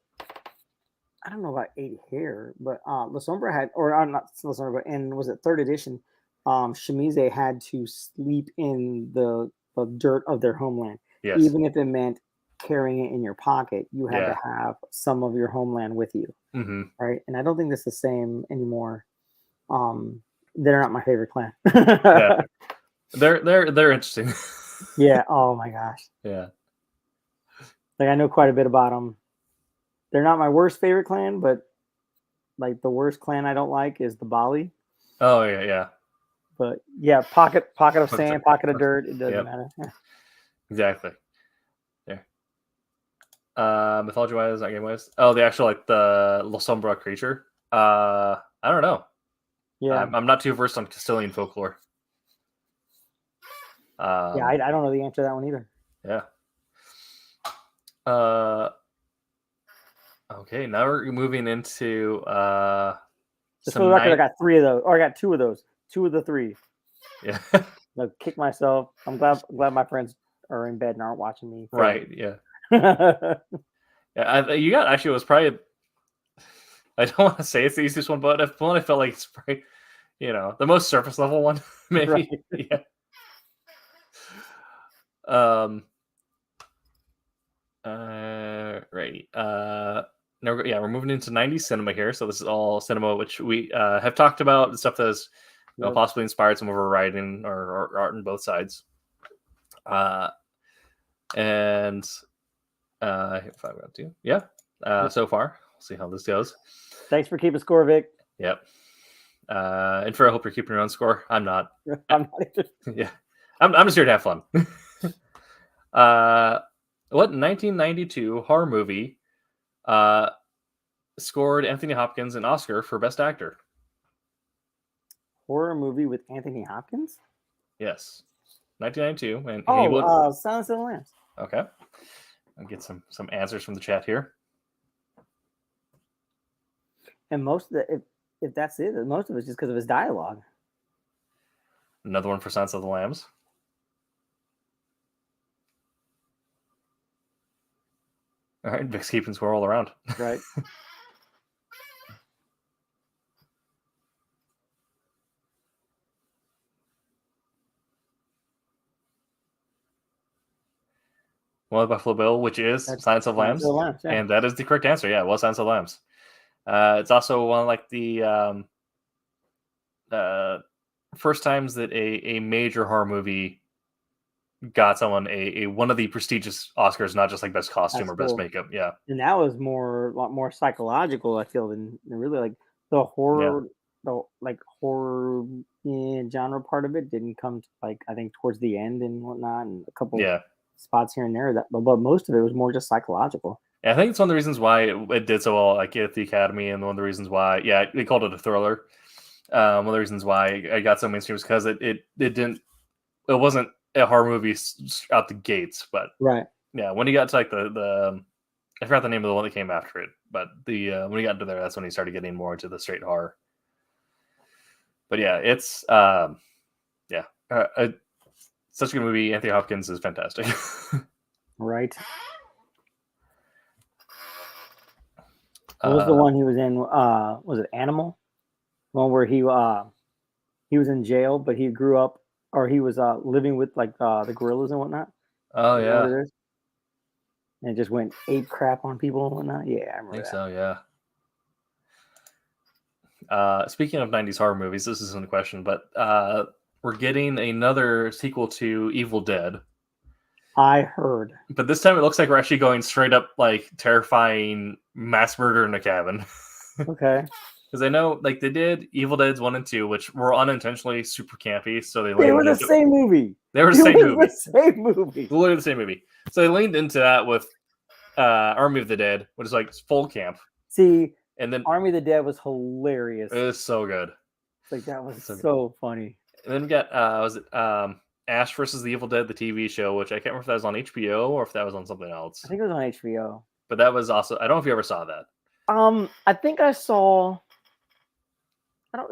I don't know about ate hair, but La Sombra had, or not La Sombra, but in was it 3rd edition, Shimize had to sleep in the dirt of their homeland. Yes. Even if it meant carrying it in your pocket, you had to have some of your homeland with you. Mm-hmm. Right. And I don't think that's the same anymore. They're not my favorite clan. Yeah. They're interesting. Yeah. Oh my gosh. Yeah. Like I know quite a bit about them. They're not my worst favorite clan, but like the worst clan I don't like is the Bali. Oh yeah. But yeah, pocket of sand, pocket of dirt. It doesn't matter. Exactly. There. Mythology wise, not game wise. Oh, the actual like the La Sombra creature. I don't know. Yeah, I'm not too versed on Castilian folklore. I don't know the answer to that one either. Yeah. Okay, now we're moving into Just for the record, I got 3 of those, or I got 2 of those. 2 of the 3. Yeah. Like kick myself. I'm glad my friends are in bed and aren't watching me. Right. Yeah. Yeah. You got actually was probably. I don't want to say it's the easiest one, but if one I felt like it's probably, the most surface level one, maybe. Right. Yeah. Right. Now, we're moving into 90s cinema here. So this is all cinema, which we have talked about, the stuff that has possibly inspired some of our writing or art on both sides. And if I want to, so far, we'll see how this goes. Thanks for keeping score, Vic. Yep. And I hope you're keeping your own score. I'm not. I'm not either. Yeah. I'm just here to have fun. What 1992 horror movie scored Anthony Hopkins an Oscar for Best Actor? Horror movie with Anthony Hopkins? Yes. 1992. And Silence of the Lambs. Okay. I'll get some answers from the chat here. And most of it, if that's it, most of it's just because of his dialogue. Another one for Silence of the Lambs. All right, Vic's keeping score all around. Right. Well, Buffalo Bill, which is Silence of Lambs. And that is the correct answer. Yeah, it was Silence of Lambs. It's also one of like the first times that a major horror movie got someone a one of the prestigious Oscars, not just like best costume or best makeup. Yeah. And that was a lot more psychological, I feel, than really like the horror, horror genre part of it didn't come to, like, I think towards the end and whatnot, and a couple spots here and there. But most of it was more just psychological. Yeah, I think it's one of the reasons why it did so well, like at the Academy, and one of the reasons why, they called it a thriller. One of the reasons why I got so mainstream is because it wasn't a horror movie out the gates, but when he got to like the I forgot the name of the one that came after it, but when he got into there, that's when he started getting more into the straight horror. But it's such a good movie. Anthony Hopkins is fantastic. Right. What was the one he was in? Was it Animal? One where he was in jail, but he grew up, or he was living with like the gorillas and whatnot. Oh yeah. and it just went ape crap on people and whatnot. Yeah, I remember I think that. so, yeah. Speaking of 90s horror movies, this isn't a question, but we're getting another sequel to Evil Dead. I heard. But this time it looks like we're actually going straight up, like, terrifying mass murder in a cabin. Okay. Because I know, like, they did Evil Dead's 1 and 2, which were unintentionally super campy, so They were the same movie. They were the same movie. The same movie. Literally the same movie. So they leaned into that with Army of the Dead, which is like full camp. See, and then Army of the Dead was hilarious. It was so good. It's like that was so funny. And then we got Ash versus the Evil Dead, the TV show, which I can't remember if that was on HBO or if that was on something else. I think it was on HBO. But that was also, I don't know if you ever saw that. I think I saw.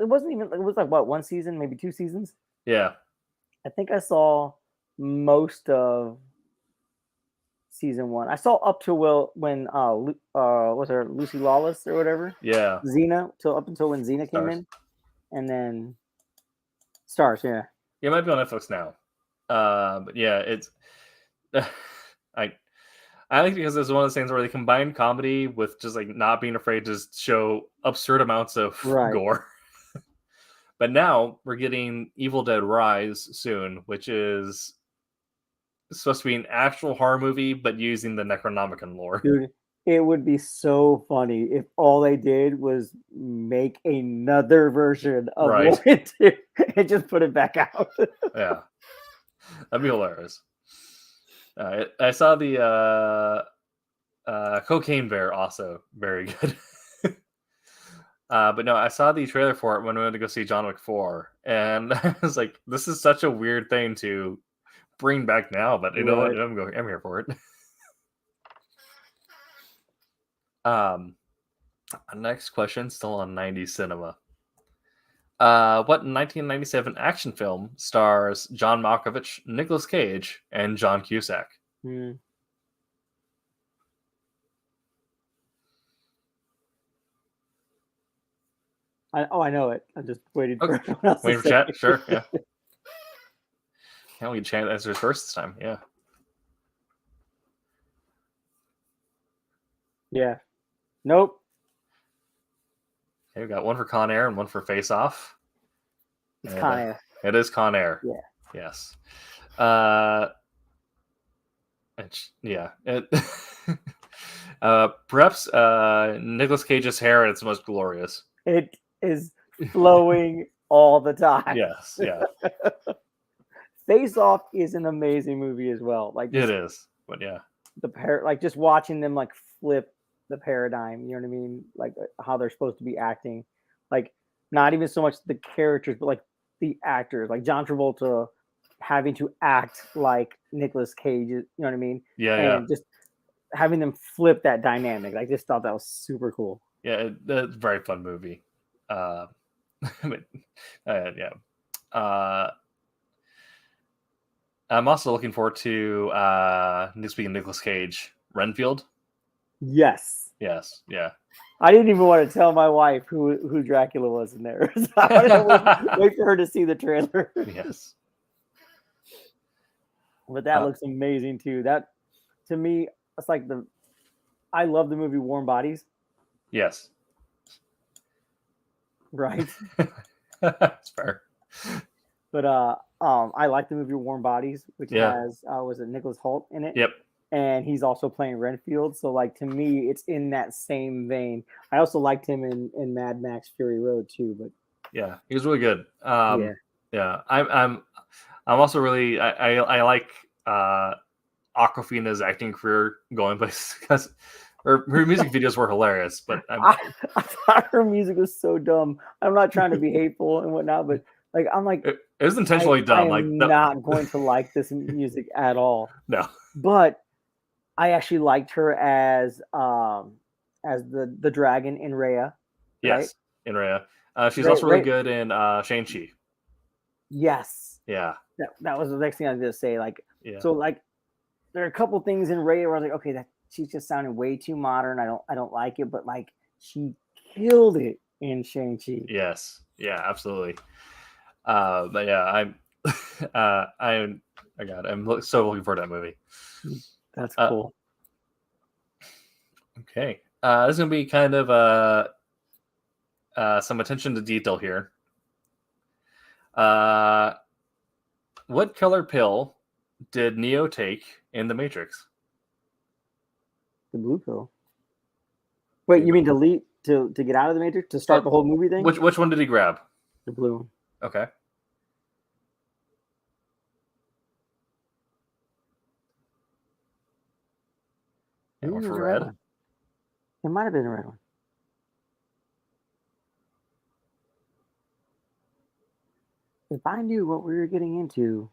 It wasn't even. It was like what, 1 season, maybe 2 seasons. Yeah. I think I saw most of season 1. I saw up to when was there Lucy Lawless or whatever? Yeah. Xena up until when Xena came in, and then Stars. Yeah. Yeah, it might be on Netflix now. But yeah, it's I think because it's one of those things where they combine comedy with just like not being afraid to just show absurd amounts of gore. But now we're getting Evil Dead Rise soon, which is supposed to be an actual horror movie, but using the Necronomicon lore. Dude, it would be so funny if all they did was make another version of War 2 and just put it back out. Yeah, that'd be hilarious. I saw the Cocaine Bear, also very good. But no, I saw the trailer for it when we went to go see John Wick 4, and I was like, "This is such a weird thing to bring back now." But you know what? I'm here for it. Next question, still on 90s cinema. What 1997 action film stars John Malkovich, Nicolas Cage, and John Cusack? I know it. I'm just waiting for everyone else. Waiting for chat? Sure, yeah. Can't we chat answers first this time? Yeah. Yeah. Nope. Okay, we got one for Con Air and one for Face Off. It's Con Air. It is Con Air. Yeah. Yes. Perhaps Nicolas Cage's hair at its most glorious. It is flowing all the time. Yes, yeah. Face Off is an amazing movie as well. Like it is, but yeah. Like just watching them like flip the paradigm, you know what I mean? Like how they're supposed to be acting. Like not even so much the characters, but like the actors, like John Travolta having to act like Nicolas Cage, you know what I mean? Yeah, and just having them flip that dynamic. I just thought that was super cool. Yeah, it's a very fun movie. Yeah. I'm also looking forward to speaking of Nicolas Cage, Renfield. Yes. Yes. Yeah. I didn't even want to tell my wife who Dracula was in there. So I wanted to wait for her to see the trailer. Yes. But that looks amazing too. That to me, it's like I love the movie Warm Bodies. Yes. Right. That's fair. But I like the movie Warm Bodies, which has was it Nicholas Hoult in it? Yep. And he's also playing Renfield. So like to me, it's in that same vein. I also liked him in Mad Max Fury Road too. But yeah, he was really good. Yeah. I'm also really I like Awkwafina's acting career going places because her music videos were hilarious. But I thought her music was so dumb. I'm not trying to be hateful and whatnot, but like I'm like it was intentionally dumb. I'm not going to like this music at all. No, but I actually liked her as the dragon in Raya. Yes, right? In Raya. She's also really good in Shang-Chi. Yes. Yeah. That was the next thing I was gonna say. Like, so like there are a couple things in Raya where I was like, okay, that she's just sounding way too modern. I don't like it, but like she killed it in Shang-Chi. Yes. Yeah, absolutely. But yeah, I'm so looking forward to that movie. That's cool. Okay. This is going to be kind of some attention to detail here. What color pill did Neo take in The Matrix? The blue pill. Wait, you mean to get out of the Matrix? To start the whole movie thing? Which one did he grab? The blue. Okay. And one for red. It might have been the red one. If I knew what we were getting into,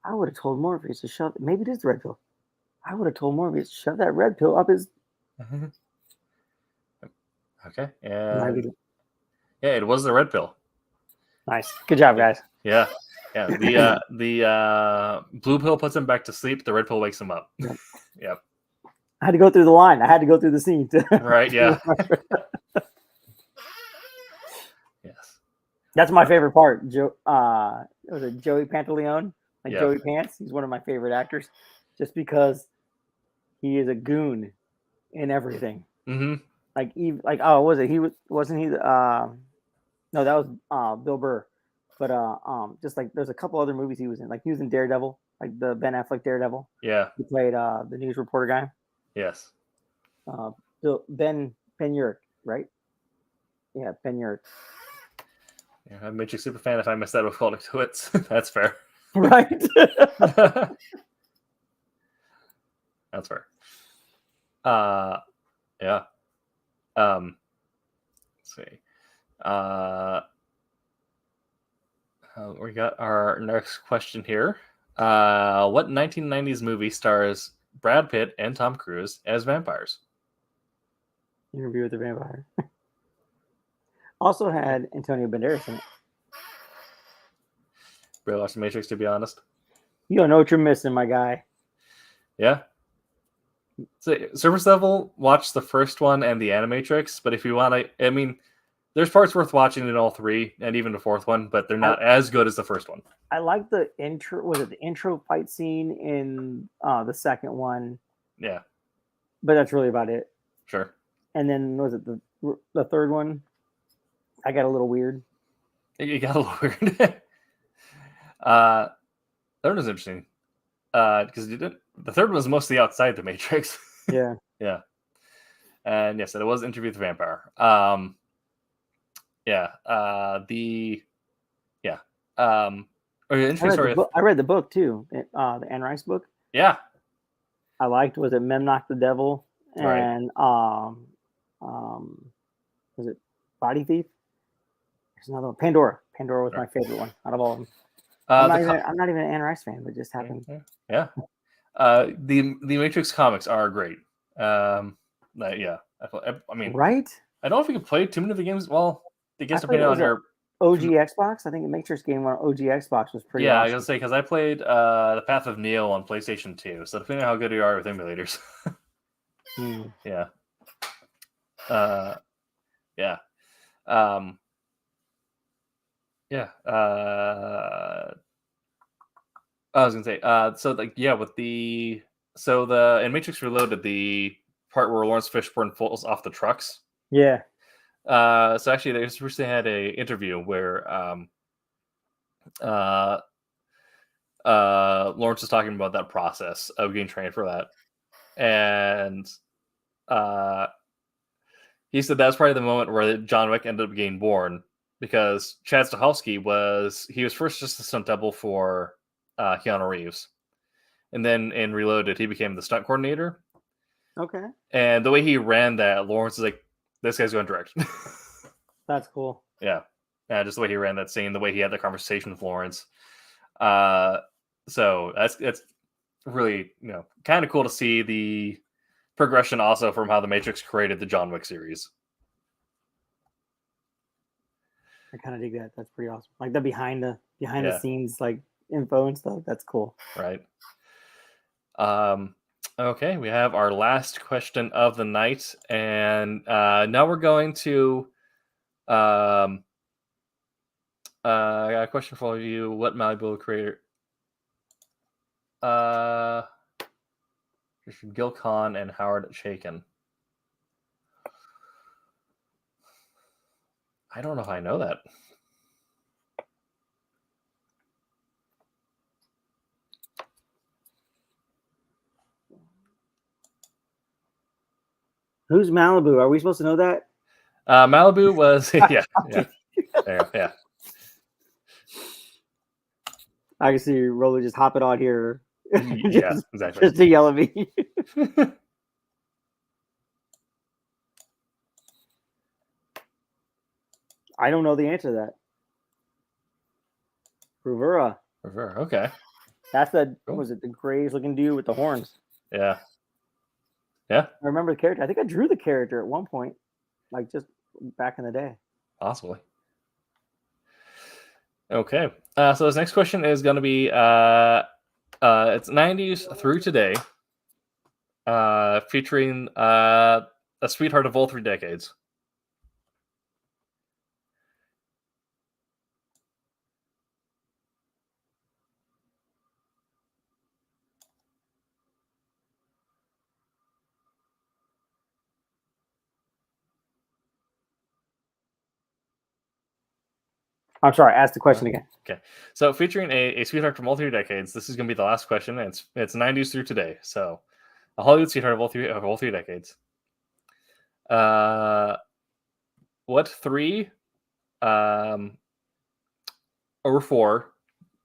I would have told Morpheus to shove. Maybe it is the red pill. I would have told Morpheus to shove that red pill up his. Okay. Yeah, it was the red pill. Nice. Good job, guys. Yeah. The blue pill puts him back to sleep. The red pill wakes him up. Yep. I had to go through the line. I had to go through the scene. Right. Yeah. Yes. That's my favorite part. Was it Joey Pantaleone? Yeah. Joey Pants. He's one of my favorite actors, just because he is a goon in everything. Mm-hmm. Wasn't he? No, that was Bill Burr. But just like there's a couple other movies he was in. Like he was in Daredevil, like the Ben Affleck Daredevil. Yeah. He played the news reporter guy. Yes. Ben Urich, right? Yeah, Ben Urich. Yeah, I'm a Matrix super fan. If I missed that with Call to Quits, that's fair. Right. That's fair. Yeah. Let's see. We got our next question here. What 1990s movie stars Brad Pitt and Tom Cruise as vampires? Interview with the Vampire. Also had Antonio Banderas in it. Really watched The Matrix, to be honest. You don't know what you're missing, my guy. Yeah. So, surface level, watch the first one and the Animatrix, but if you want to, I mean, there's parts worth watching in all three, and even the fourth one, but they're not as good as the first one. I like the intro. Was it the intro fight scene in the second one? Yeah. But that's really about it. Sure. And then was it the third one? I got a little weird. You got a little weird. Third one was interesting. Because the third one was mostly outside the Matrix. Yeah. Yeah. And yes, it was Interview with the Vampire. Yeah. I read the book too. The Anne Rice book. Yeah. I liked. Was it Memnoch the Devil and was it Body Thief? There's another one. Pandora. Pandora was my favorite one out of all of them. I'm not even an Anne Rice fan, but just happened. Yeah. The Matrix comics are great. Yeah. I mean, right? I don't know if you can play too many of the games. Well, I guess depending on your OG Xbox. I think the Matrix game on OG Xbox was pretty. Yeah, awesome. I was gonna say because I played The Path of Neo on PlayStation 2. So depending on how good you are with emulators. Yeah. Yeah. Yeah. I was gonna say, in Matrix Reloaded, the part where Lawrence Fishburne falls off the trucks. Yeah. So actually, they just recently had a interview where Lawrence was talking about that process of getting trained for that, and he said that's probably the moment where John Wick ended up getting born, because Chad Stahelski was first just a stunt double for Keanu Reeves, and then in Reloaded he became the stunt coordinator. Okay. And the way he ran that, Lawrence is like, this guy's going direct. That's cool. Yeah. Just the way he ran that scene, the way he had the conversation with Lawrence. So that's really, kind of cool to see the progression also from how the Matrix created the John Wick series. I kind of dig that. That's pretty awesome. Like the behind the scenes like info and stuff. That's cool. Right. Okay, we have our last question of the night, and now we're going to I got a question for you. What Malibu creator? Richard Gil Khan and Howard Chaykin. I don't know if I know that. Who's Malibu? Are we supposed to know that? Malibu was yeah. Yeah. I can see Roller just hopping on here. Yeah, exactly. Just to yell at me. I don't know the answer to that. Rivera. Okay. That's the Cool. was it the grayish looking dude with the horns? Yeah. I remember the character. I think I drew the character at one point, like just back in the day. Possibly. Okay. So this next question is going to be it's 90s through today, featuring a sweetheart of all 3 decades. I'm sorry. Ask the question again. Okay. So featuring a sweetheart from all 3 decades. This is going to be the last question. And it's 90s through today. So a Hollywood sweetheart of all three decades. What 3 or 4,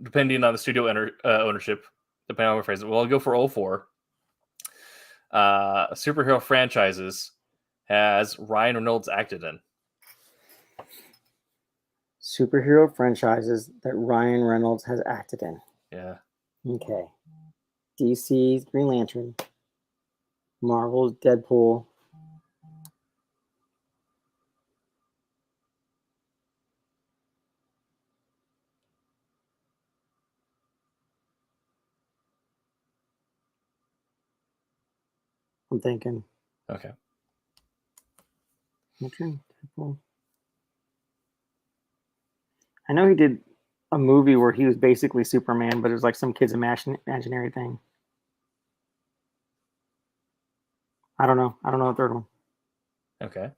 depending on the studio ownership, depending on what phrase it, we'll go for 04. Superhero franchises has Ryan Reynolds acted in? Superhero franchises that Ryan Reynolds has acted in. Yeah. Okay. DC's Green Lantern. Marvel's Deadpool. I'm thinking. Okay. Lantern, Deadpool. I know he did a movie where he was basically Superman, but it was like some kid's imaginary thing. I don't know. I don't know the third one. Okay.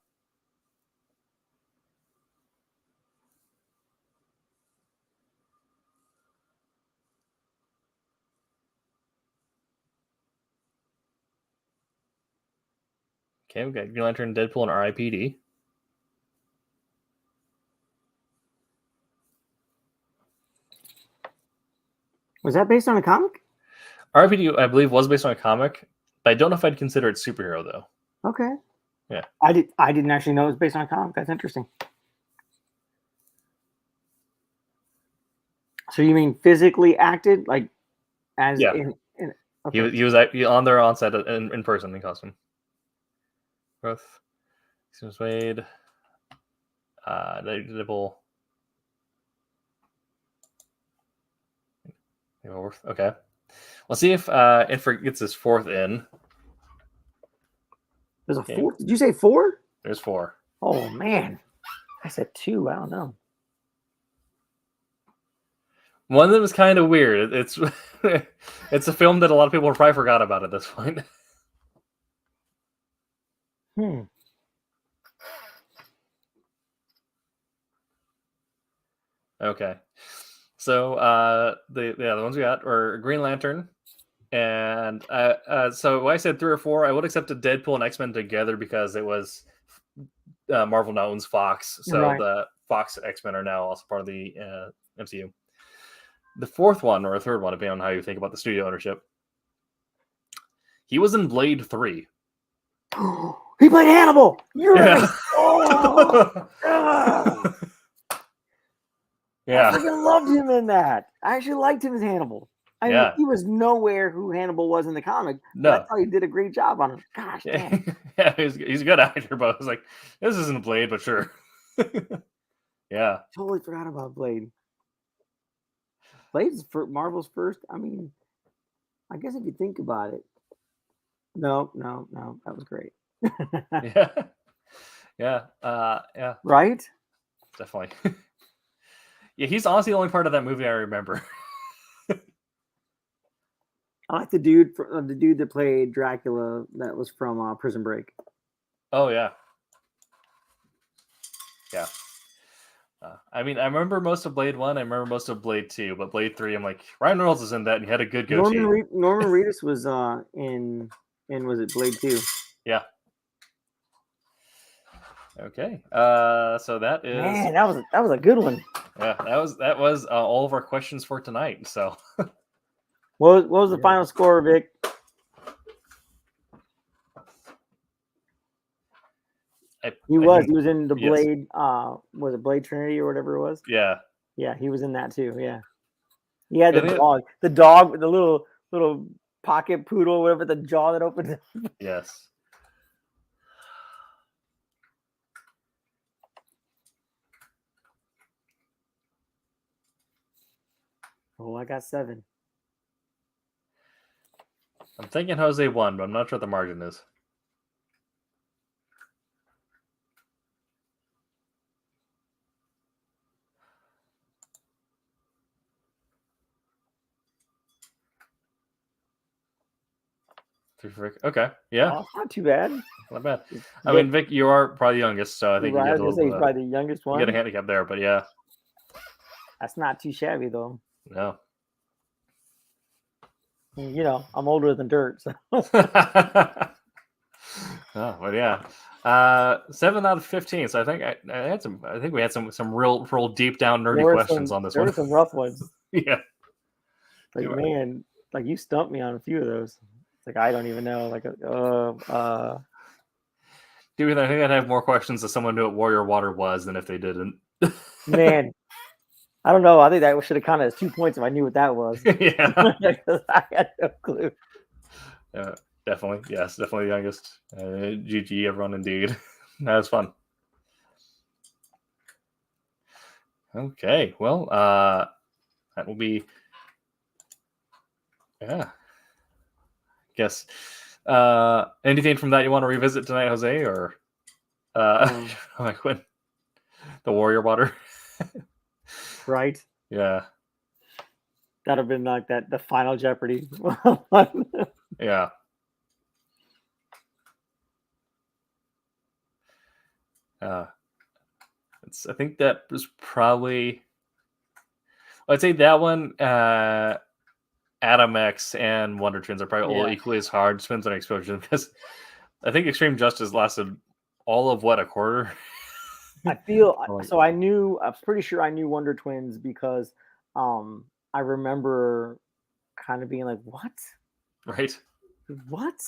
Okay, we got Green Lantern, Deadpool, and R.I.P.D. Was that based on a comic? R.I.P.D. I believe was based on a comic, but I don't know if I'd consider it superhero though. Okay. Yeah. I didn't actually know it was based on a comic. That's interesting. So you mean physically acted, like as in okay. He was on there on set in person in costume. Growth. Seems Wade. Devill. Okay. We'll see if Infra gets his 4th in. There's a 4. Did you say 4? There's 4. Oh man. I said 2. I don't know. One of them is kind of weird. It's it's a film that a lot of people probably forgot about at this point. Okay. So the ones we got were Green Lantern, and so when I said 3 or 4, I would accept a Deadpool and X-Men together because it was Marvel now owns Fox, so Right. the Fox X-Men are now also part of the MCU. The 4th one or 3rd one, depending on how you think about the studio ownership, he was in Blade 3. He played Hannibal. You're Yeah. right. Oh, Yeah. I freaking loved him in that. I actually liked him as Hannibal. I mean, he was nowhere who Hannibal was in the comic. No. I thought he did a great job on him. Gosh, damn. Yeah, he's a good actor, but I was like, this isn't Blade, but sure. Yeah. Totally forgot about Blade. Blade's for Marvel's first. I mean, I guess if you think about it. No, that was great. Yeah. Right? Definitely. Yeah, he's honestly the only part of that movie I remember. I like the dude that played Dracula that was from Prison Break. Oh yeah. Yeah. I mean, I remember most of Blade 1. I remember most of Blade 2, but Blade 3, I'm like, Ryan Reynolds is in that, and he had a good goatee. Norman Reedus was in was it Blade 2? Yeah. Okay. So that is. Man, that was a good one. Yeah, that was all of our questions for tonight. So. What was the final score, Vic? He was in the Blade. Was it Blade Trinity or whatever it was? Yeah. Yeah, he was in that too. Yeah. He had the dog with the little pocket poodle, whatever, the jaw that opens. Yes. Oh, I got 7. I'm thinking Jose won, but I'm not sure what the margin is. Okay, yeah. Oh, not too bad. Not bad. I mean, Vic, you are probably the youngest, so I think he's probably the youngest one. You get a handicap there, but yeah. That's not too shabby, though. No. You know, I'm older than dirt, so. Oh, but yeah. 7 out of 15. So I think I think we had some real deep down nerdy questions on this one. There were some rough ones. Yeah. Like, man, like you stumped me on a few of those. Like, I don't even know. Like, Dude, I think I'd have more questions if someone knew what Warrior Water was than if they didn't. Man, I don't know. I think that should have counted as 2 points if I knew what that was. Yeah. I had no clue. Yeah, definitely. Yes, definitely the youngest. GG, everyone, indeed. That was fun. Okay, well, that will be... Yeah. Guess anything from that you want to revisit tonight, Jose, or like when the Warrior Water, right? Yeah, that'd have been like the final Jeopardy. Yeah. I think that was probably. I'd say that one. Adam X and Wonder Twins are probably all equally as hard. Depends on exposure, because I think Extreme Justice lasted all of a quarter. I feel so. I'm pretty sure I knew Wonder Twins because I remember kind of being like, "What? Right? What?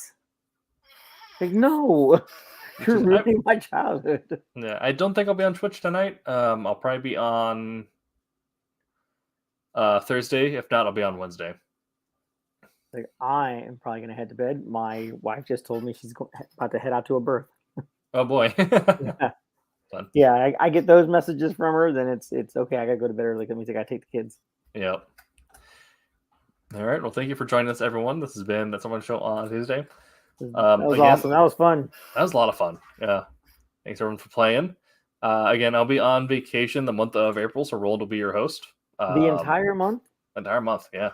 Like, no, you're ruining my childhood." Yeah, I don't think I'll be on Twitch tonight. I'll probably be on Thursday. If not, I'll be on Wednesday. Like, I am probably going to head to bed. My wife just told me she's about to head out to a birth. Oh boy. Yeah. Fun. Yeah, I get those messages from her, then it's okay. I got to go to bed early. That means I got to take the kids. Yep. All right. Well, thank you for joining us, everyone. This has been the Someone Show on Tuesday. That was awesome. That was fun. That was a lot of fun. Yeah. Thanks, everyone, for playing. Again, I'll be on vacation the month of April, so Roland will be your host. The entire month? Entire month, yeah.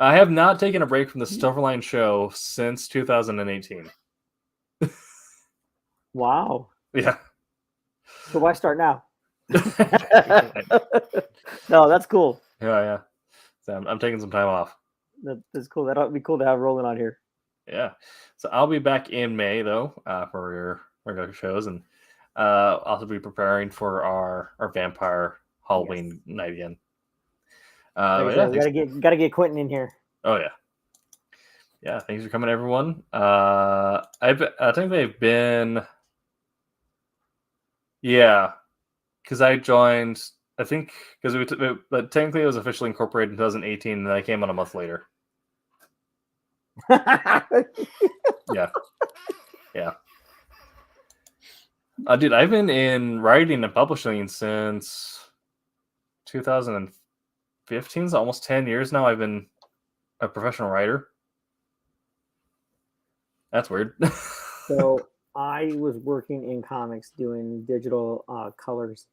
I have not taken a break from the Silverline show since 2018. Wow. Yeah. So why start now? No, that's cool. Yeah. So I'm taking some time off. That's cool. That'll be cool to have Roland on here. Yeah. So I'll be back in May, though, for your regular shows, and also be preparing for our vampire Halloween night again. Gotta get Quentin in here. Oh yeah. Thanks for coming, everyone. I think they've been, because I joined. I think because but technically it was officially incorporated in 2018, and I came on a month later. Yeah. Dude, I've been in writing and publishing since 2015, so almost 10 years now. I've been a professional writer. That's weird. So I was working in comics doing digital colors.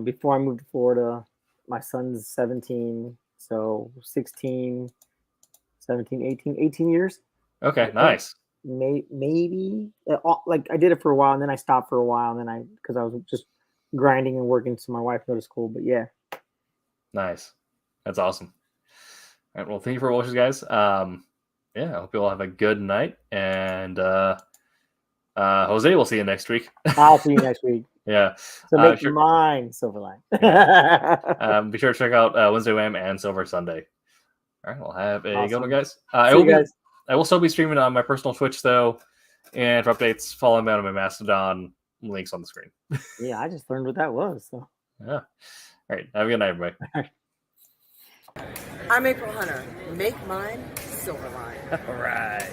Before I moved to Florida, my son's 17, so 16, 17, 18 years. Okay, nice. Maybe like I did it for a while, and then I stopped for a while, and then because I was just grinding and working so my wife go to school. But yeah, nice. That's awesome. All right, well, thank you for watching, guys. Yeah, I hope you all have a good night, and Jose, we'll see you next week. I'll see you next week. Yeah. So make mine Silverline. Be sure to check out Wednesday Wham and Silver Sunday. All right, we'll have a good one, guys. See you guys. I will still be streaming on my personal Twitch, though, and for updates, follow me on my Mastodon. Links on the screen. Yeah, I just learned what that was. So. Yeah. All right, have a good night, everybody. I'm April Hunter. Make mine Silverline. All right.